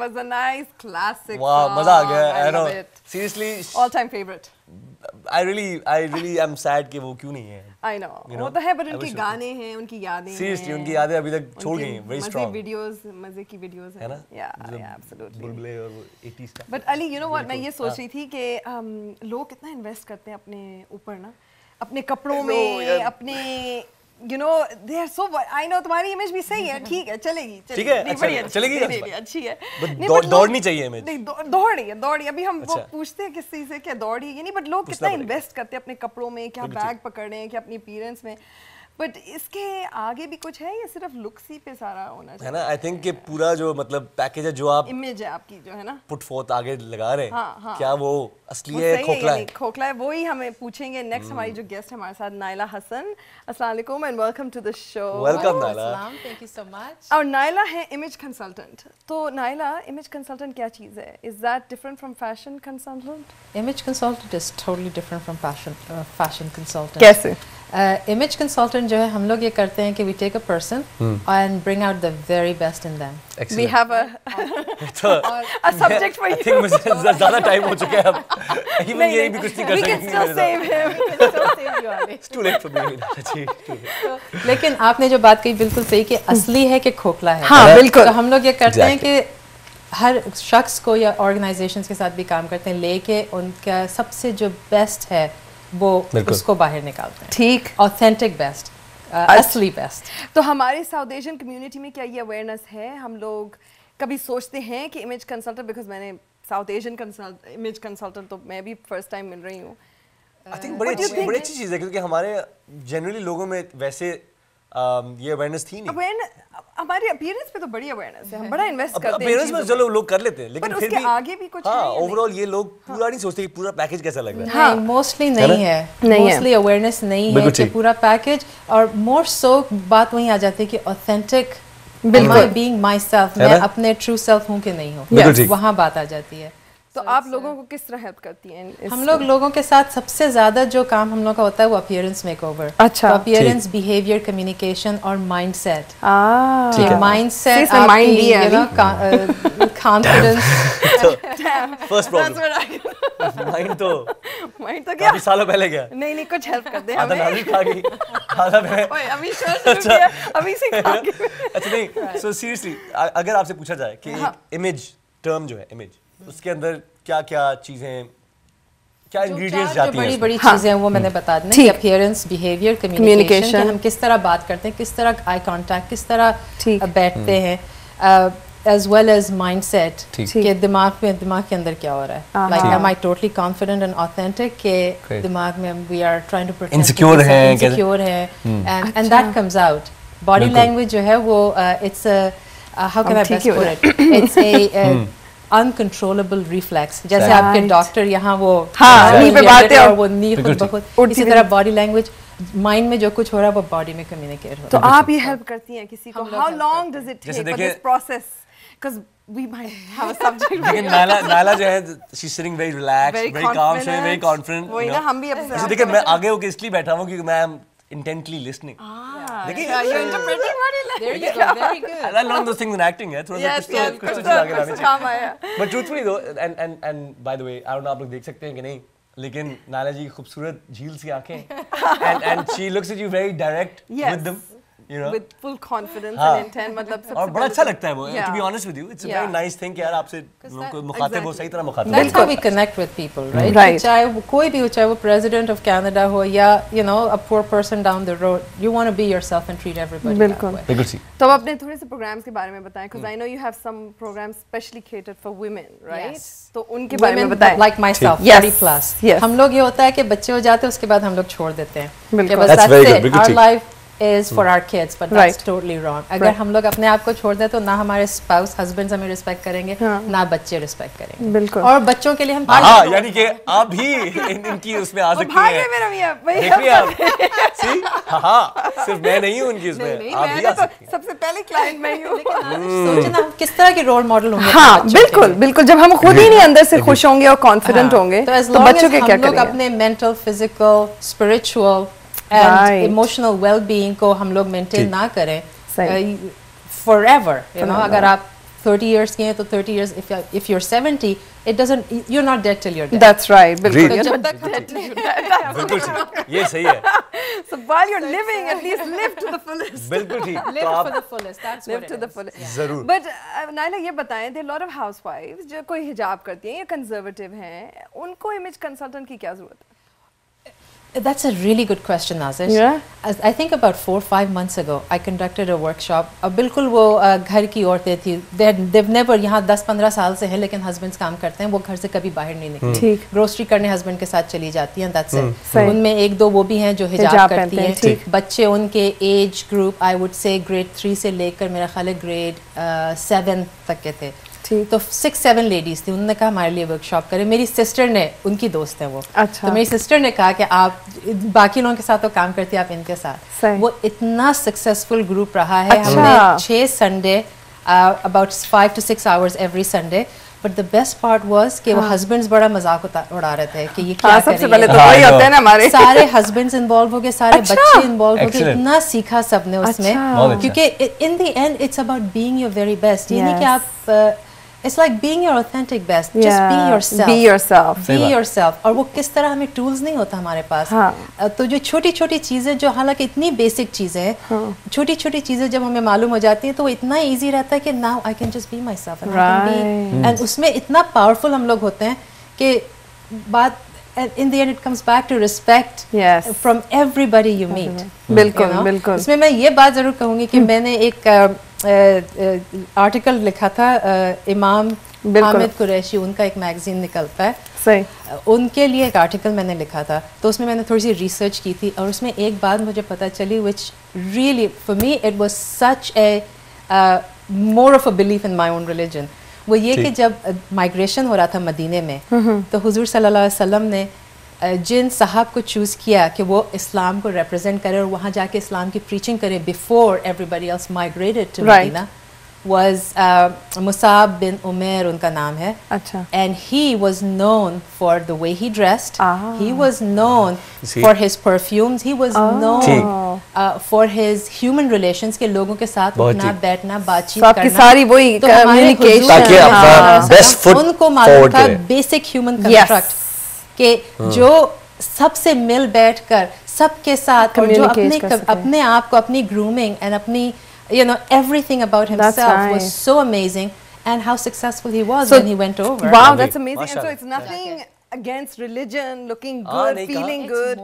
was a nice classic Wow, song. मजा आ गया. I know. It. Seriously. All-time favorite. I really am sad कि वो क्यों नहीं है. I know. वो तो है, but उनके गाने हैं, उनकी यादें हैं. Seriously, उनकी यादें अभी तक छोड़ गई हैं. Very strong. मजे की videos है ना? Yeah, absolutely. बुलबुले और 80s का. But Ali, you know what? मैं ये सोच रही थी कि लोग कितना इन्वेस्ट करते हैं अपने ऊपर ना, अपने कपड़ों में, अपने you know they are so. I know तुम्हारी इमेज भी सही है, ठीक है, चलेगी. ठीक है, चलेगी. अच्छी है. दौड़नी चाहिए इमेज. दौड़ी. अभी हम वो पूछते हैं किसी से क्या दौड़ी ये नहीं, बट लोग कितना इन्वेस्ट करते हैं अपने कपड़ों में, क्या बैग पकड़े हैं, क्या अपनी अपीयरेंस में. बट इसके आगे भी कुछ है या सिर्फ लुक्स ही पे सारा होना चाहिए? है ना. आई थिंक कि पूरा जो मतलब पैकेज है जो आप इमेज है आपकी जो है ना पुट फोर्थ आगे लगा रहे हैं, क्या वो असली वो है, सही खोखला है? खोखला है. वो ही हमें पूछेंगे. नेक्स्ट हमारी जो गेस्ट हमारे साथ नाइला हसन. अस्सलाम वालेकुम and welcome to the show. Welcome Naila. Thank you so much. और नाइला है इमेज कंसल्टेंट. तो नाइला, इमेज कंसल्टेंट क्या चीज़ है? Is that different from fashion consultant? Image consultant is totally different from fashion consultant. कैसे? इमेज कंसल्टेंट जो है हम लोग ये करते हैं कि we take a person and bring out the very best in them. We have a subject for you. I think मुझे ज़्यादा टाइम हो चुका है अब. इवन ये भी कुछ नहीं कर सकते. We can still save him. It's too late for me. लेकिन आपने जो बात कही बिल्कुल सही कि असली है कि खोखला है. हाँ, बिल्कुल. तो हम लोग ये करते हैं कि हर शख्स को या ऑर्गेनाइजेशंस के साथ भी काम करते हैं, लेके उनका सबसे जो बेस्ट है वो उसको बाहर निकालते हैं. ठीक. ऑथेंटिक बेस्ट, असली बेस्ट. तो हमारे साउथ एशियन कम्युनिटी में क्या ये अवेयरनेस है? हम लोग कभी सोचते हैं कि इमेज कंसल्टेंट, बिकॉज मैंने साउथ एशियन इमेज कंसल्टेंट तो मैं भी फर्स्ट टाइम मिल रही हूँ. आई थिंक बड़ी अच्छी चीज़ है क्योंकि हमारे जनरली लोगों में वैसे ये अवेयरनेस थी नहीं. हमारी अपीयरेंस पे तो बड़ी अवेयरनेस है. हम बड़ा इन्वेस्ट करते हैं. अपीयरेंस में चलो लोग कर लेते हैं, लेकिन फिर भी आगे भी कुछ है. ओवरऑल ये लोग पूरा नहीं सोचते कि पूरा पैकेज कैसा लग रहा है. हाँ, मोस्टली नहीं है. मोस्टली अवेयरनेस नहीं है कि पूरा पैकेज. और मोर सो बात वहीं आ जाती है कि ऑथेंटिक, बीइंग माई सेल्फ, मैं अपने ट्रू सेल्फ हूँ कि नहीं हूँ, वहाँ बात आ जाती है. तो आप लोगों को किस तरह हेल्प करती हैं? हम लोग लोगों के साथ सबसे ज्यादा जो काम हम लोग का होता है वो अपीयरेंस मेकओवर. अच्छा. तो अपीयरेंस, बिहेवियर, कम्युनिकेशन और माइंडसेट. माइंडसेट, माइंड भी है, कॉन्फिडेंस. फर्स्ट प्रॉब्लम माइंड तो क्या काफी सालों पहले गया. नहीं कुछ हेल्प कर दे हमें. आधा खा गई, आधा मैं. ओए अभी अभी से खा गई. अच्छा नहीं, सो सीरियसली अगर आपसे पूछा जाए कि इमेज टर्म जो है, इमेज उसके अंदर क्या-क्या चीजें, क्या इंग्रेडिएंट्स जाती हैं? बड़ी चीजें हैं वो मैंने बता दी कि अपीयरेंस, बिहेवियर, कम्युनिकेशन, हम किस तरह बात करते हैं, किस तरह आई कांटेक्ट, किस तरह बैठते हैं, as well as mindset कि दिमाग के अंदर क्या हो रहा है. Like am I totally confident and authentic कि दिमाग में we are trying to protect, insecure है, and that comes out. Body language जो है वो it's a how can I best put it? It's a uncontrollable reflex. जैसे आपके doctor यहाँ वो नी पे बातें और वो नी बहुत, इसी तरह बॉडी लैंग्वेज, माइंड में जो कुछ हो रहा है वो बॉडी में कम्युनिकेट हो रहा है. तो आप ये हेल्प करती हैं किसी को? How long does it take for this process? Because we might have a subject. लेकिन नाला जो है, she's sitting very relaxed, very calm, very confident. वही ना, हम भी अब जैसे देखिए मैं आगे होके इसलिए बैठा हूँ क्योंकि मैं intently listening. देखिए you're interpreting body language. There you go, very good. I learned those things in acting है. थोड़ा सा कुछ तो चीज़ आगे लानी चाहिए. But truthfully though, and by the way, I don't know आप लोग देख सकते हैं कि नहीं, लेकिन नाला जी की खूबसूरत झील सी आंखें, and she looks at you very direct with them. You know? With full confidence and intent, मतलब सबसे और बड़ा अच्छा लगता है वो. To be honest with you, it's a very nice thing कि यार आपसे लोगों को मुखातिब हो, सही तरह मुखातिब. That's how we connect with people, right? चाहे वो कोई भी हो, चाहे वो president of Canada हो या you know a poor person down the road, you want to be yourself and treat everybody that way. बिल्कुल सी. तो अब अपने थोड़े से प्रोग्राम्स के बारे में बताएं, because I know you have some programs specially catered for women, right? तो उनके बारे में बताएं. Like myself, 30+. हम लोग ये होता है कि बच्चे हो जाते हैं उसके बाद हम लोग छोड़ देते हैं. That's very good. Our life is for our kids, but that's totally wrong. अगर हम लोग अपने आप को छोड़ दें तो ना हमारे स्पाउस, हस्बैंड्स हमें रिस्पेक्ट करेंगे, ना बच्चे रिस्पेक्ट करेंगे. बिल्कुल. और बच्चों के लिए हम यानी कि आप भी इनकी उसमें आ सकती हैं. मेरा मियां, देखिए आप. See? हाँ, सिर्फ मैं नहीं हूँ उनकी उसमें. आप भी आ सकती हैं. सबसे पहले क्लाइंट मैं ही हूँ. सोचना हम किस तरह के रोल मॉडल होंगे. हाँ, बिल्कुल. जब हम खुद ही नहीं अंदर से खुश होंगे और कॉन्फिडेंट होंगे, तो बच्चों के क्या करेंगे? हम लोग अपने mental, physical, spiritual and emotional well-being को हम लोग maintain ना करें forever, you know, अगर आप 30 years के हैं तो 30 years, if you're 70, it doesn't, you're not dead till you're dead. That's right. बिल्कुल. बिल्कुल ठीक. ये सही है. So while you're living, at least live to the fullest. बिल्कुल ठीक. Live for the fullest. That's live what to it the is. fullest. जरूर. But Naila ये बताएं, there are a lot of housewives जो कोई हिजाब करती हैं या कंजर्वेटिव हैं, उनको इमेज कंसल्टेंट की क्या जरूरत है? That's a really good question, Nazish. Yeah. I think about 4 or 5 months ago, I conducted a workshop. बिल्कुल वो घर की औरतें थी. They've never, यहाँ 10-15 साल से है, लेकिन husbands काम करते हैं. वो घर से कभी बाहर नहीं निकली. ठीक. Grocery करने husband के साथ चली जाती हैं. That's it. उनमें 1-2 वो भी हैं जो हिजाब करती हैं. बच्चे उनके age group, I would say grade 3 से लेकर मेरा ख्याल है grade 7 तक के थे. तो 6-7 लेडीज थी. उन्होंने कहा हमारे लिए वर्कशॉप करें. मेरी सिस्टर ने, उनकी दोस्त है वो, अच्छा. तो मेरी सिस्टर ने कहा कि आप बाकी लोगों के साथ तो काम करती है, आप इनके साथ. वो इतना सक्सेसफुल ग्रुप रहा है. अच्छा. हमने 6 Sunday, about 5 to 6 hours every Sunday. But the best part was कि वो husbands बड़ा मजाक उड़ा रहे थे कि ये क्या करेंगे. सबसे पहले तो वही होते हैं ना हमारे. सारे husbands involved हो गए, सारे बच्चे involved हो गए. इतना सीखा सबने उसमें, क्योंकि in the end it's about being your very best. ये नहीं कि आप It's like being your authentic best. Just be yourself. Be yourself. Be yourself. और वो किस तरह हमें tools नहीं होता हमारे पास. तो जो छोटी-छोटी चीजें जो हालांकि इतनी बेसिक चीजें हैं, छोटी-छोटी चीजें जब हमें मालूम हो जाती हैं तो वो इतना easy रहता है कि now I can just be myself and I can be. And उसमें इतना powerful हम लोग होते हैं कि बात in the end it comes back to respect from everybody you meet. बिल्कुल बिल्कुल. इसमें मैं ये बात जरूर कहूँगी कि मैंने एक आर्टिकल लिखा था इमाम हामिद कुरैशी, उनका एक मैगजीन निकलता है. सही. उनके लिए एक आर्टिकल मैंने लिखा था. तो उसमें मैंने थोड़ी सी रिसर्च की थी और उसमें एक बात मुझे पता चली which really for me it was such a more of a belief in my own religion. वो ये कि जब माइग्रेशन हो रहा था मदीने में, तो हुजूर सल्लल्लाहु अलैहि वसल्लम ने जिन साहब को चूज़ किया कि वो इस्लाम को रिप्रेजेंट करे और वहाँ जाके इस्लाम की प्रीचिंग करे before everybody else migrated to Medina, was Musab bin Umair उनका नाम है. अच्छा. And he was known for the way he dressed. He was known for his perfumes. He was known for his human relations के लोगों के साथ उठना बैठना बातचीत करना. सारी वही communication. ताकि अपना best foot उनको मालूम था basic human construct कि जो सबसे मिल बैठकर सबके साथ और जो अपने आप को अपनी grooming and अपनी everything about himself was so amazing, and how successful he was when he went over. Wow, that's amazing. And so it's nothing against religion, looking good, feeling good.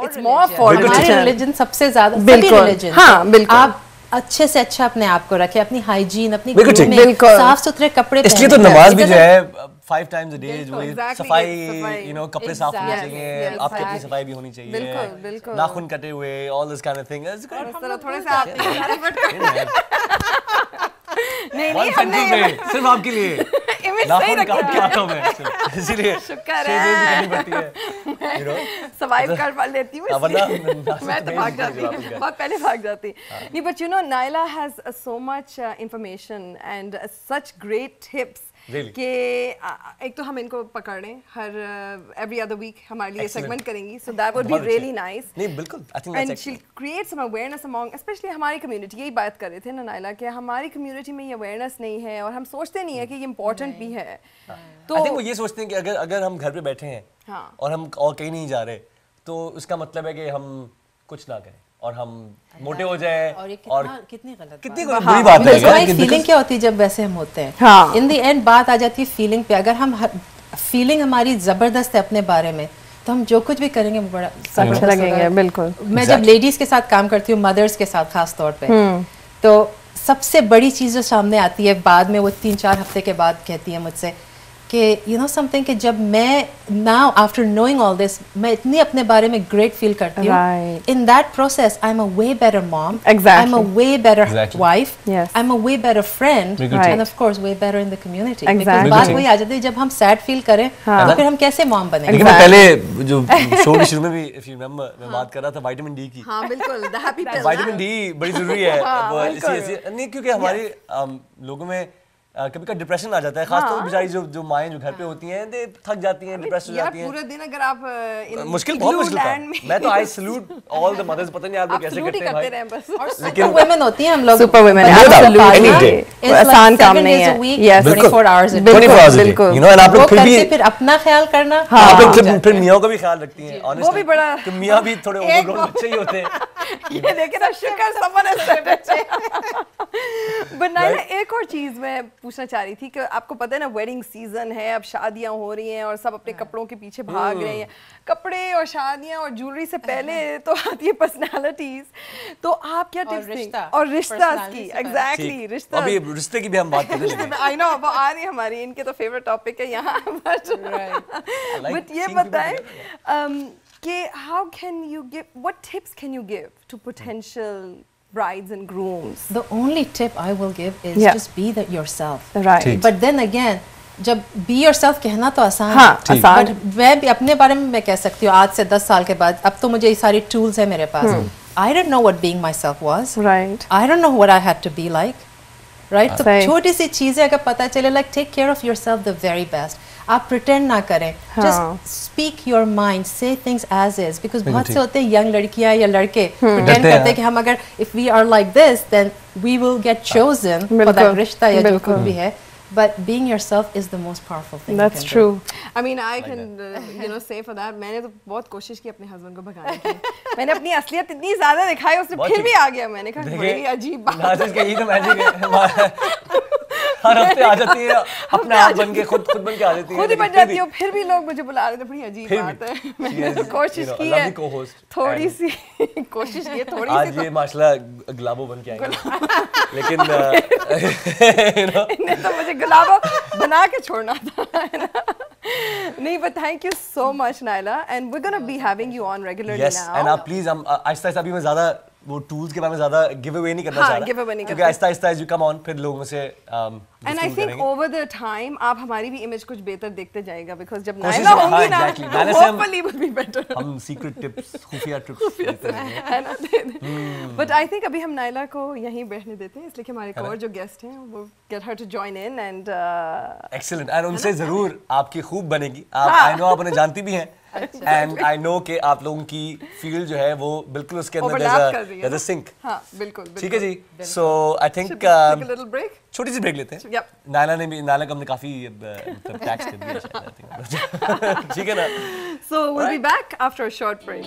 It's more for religion. हमारी religion सबसे ज़्यादा सभी religion. हाँ, बिल्कुल. आप अच्छे से अच्छा अपने आप को रखें, अपनी hygiene, अपनी grooming, साफ सुथरे कपड़े पहने. इसलिए तो नमाज भी जो है 5 times a day, सफाई, कपड़े साफ होने चाहिए, आपकी अपनी सफाई भी होनी चाहिए. बिल्कुल, बिल्कुल. नाखून कटे हुए, all this kind of thing. थोड़े से आप नहीं हमने सिर्फ आपके लिए नाखून काट के आता हूँ मैं, इसीलिए शुक्र है सर्वाइव कर लेती हूँ. मैं तो भाग जाती हूँ, बहुत पहले भाग जाती. नहीं, but you know Naila has so much information and such great tips. कि एक तो हम इनको पकड़ लें हर every other week हमारे लिए सेगमेंट करेंगी, so that would be really nice. नहीं बिल्कुल, I think that's and she'll create some awareness among especially हमारी community. यही बात कर रहे थे ना नाइला कि हमारी community में ये awareness नहीं है और हम सोचते नहीं है कि ये important भी है. तो I think वो ये सोचते हैं कि अगर हम घर पे बैठे हैं और हम और कहीं नहीं जा रहे तो उसका मतलब है कि हम कुछ ना करें और हम मोटे हो जाए. और कितनी गलत बुरी बात है. फीलिंग क्या होती है जब वैसे हम होते हैं. इन द एंड बात आ जाती है फीलिंग पे. अगर हम फीलिंग हमारी जबरदस्त है अपने बारे में तो हम जो कुछ भी करेंगे बड़ा अच्छा लगेगा. बिल्कुल. मैं जब लेडीज के साथ काम करती हूँ, मदर्स के साथ खास तौर पे, तो सबसे बड़ी चीज जो सामने आती है बाद में, वो 3-4 हफ्ते के बाद कहती है मुझसे कि you know something कि जब मैं now after knowing all this मैं इतनी अपने बारे में great feel करती हूँ. In that process I'm a way better mom. I'm a way better wife. I'm a way better friend. And of course way better in the community. Because बात वही आ जाती है जब हम sad feel करें तो फिर हम कैसे mom बनेंगे. मैं पहले जो शो के शुरू में भी if you remember मैं बात कर रहा था विटामिन डी की. हाँ बिल्कुल, the happy pill. Vitamin D बड़ी जरूरी है. नहीं क्योंकि हमारे लोगों में कभी कभी डिप्रेशन आ जाता है, खासतौर पर बेचारी जो माएँ जो घर पे होती हैं, दे थक जाती हैं, डिप्रेस हो जाती हैं। पूरे दिन अगर आप मुश्किल, बहुत मुश्किल था। मैं तो I salute all the mothers, पता नहीं आप लोग कैसे करते हैं भाई। लेकिन वुमेन होती हैं हम लोग, सुपर वुमेन, आसान काम नहीं है। यस, 24 आवर्स, बिल्कुल, यू नो, एंड आप लोग फिर अपना ख्याल करना, आप लोग फिर मियाँ का भी ख्याल रखती हैं, वो भी बड़ा, तो मियाँ भी थोड़े ओवरग्रोन बच्चे ही होते हैं। ये देखे ना, शुक्र समन बट नाइला, एक और चीज मैं पूछना चाह रही थी कि आपको पता है ना वेडिंग सीजन है, अब शादियां हो रही हैं और सब अपने कपड़ों के पीछे भाग रहे हैं। कपड़े और शादियां और ज्वेलरी से पहले तो आती है पर्सनालिटीज, तो आप क्या टिप्स देंगे? और रिश्ता की, एग्जैक्टली, रिश्ता, अभी रिश्ते की भी हम बात कर रहे हैं। आई नो, अब आ रही है हमारी, इनके तो फेवरेट टॉपिक है यहाँ। बट ये बताएं कि how can you give, what tips can you give to potential brides and grooms? The only tip I will give is just be yourself. Right. But then again, जब be yourself कहना तो आसान है, आसान। But मैं भी अपने बारे में मैं कह सकती हूँ, आज से 10 साल के बाद, अब तो मुझे ये सारी tools है मेरे पास। I didn't know what being myself was. Right. I don't know what I had to be like. Right. तो छोटी सी चीजें अगर पता चले, like take care of yourself the very best. आप pretend ना करें, just speak your mind, say things as is, because बहुत से होते हैं यंग लड़कियां या लड़के pretend करते हैं कि हम अगर if we are like this then we will get chosen for that रिश्ता या जो कुछ भी है, but being yourself is the most powerful thing. That's true. I mean, I can you know say for that, मैंने तो बहुत कोशिश की अपने हस्बैंड को भगाने की। मैंने अपनी असलियत इतनी ज्यादा दिखाई, उससे फिर भी आ गया। मैंने कहा बड़ी अजीब बात है। यही तो मैजिक है, हर हफ्ते आ जाती है, अपने आप बन के खुद बन के आ जाती है, खुद ही बन जाती है, फिर भी लोग मुझे बुला रहे थे, बड़ी अजीब बात है। मैंने तो कोशिश की है, थोड़ी सी कोशिश की है, थोड़ी सी। आज ये माशाल्लाह गुलाबो बन के आएंगे, लेकिन इन्हें तो मुझे गुलाबो बना के छोड़ना था। नहीं, but thank you so much, Naila, and we're gonna be having you on regularly now. Yes, and आप please, हम आहिस्ता-आहिस्ता अभी मैं ज़्यादा वो टूल्स के बारे में ज़्यादा गिव अवे नहीं करना चाह रहा, क्योंकि आहिस्ता-आहिस्ता as you come on फिर लोगों से And I think over the time आप हमारी भी इमेज कुछ बेहतर देखते जाएगा, because जब नाइला होंगी ना, hopefully will be better. हम सीक्रेट टिप्स, खुफिया टिप्स देते हैं, है ना? But I think अभी हम नाइला को यहीं बैठने देते हैं, इसलिए कि हमारे और जो गेस्ट हैं वो get her to join in and excellent, and उनसे ज़रूर आपकी खूब बनेगी। आप I know आप उन्हें जानती भी हैं, and I know कि आप लोगों की फील्ड जो है वो बिल्कुल उसके अंदर there's a sync। हाँ, बिल्कुल। ठीक है जी, so I think take a little break, छोटी सी ब्रेक लेते हैं। नायला को हमने काफी टैक्स कर दिया शायद, ठीक है ना? So we'll be back after a short break.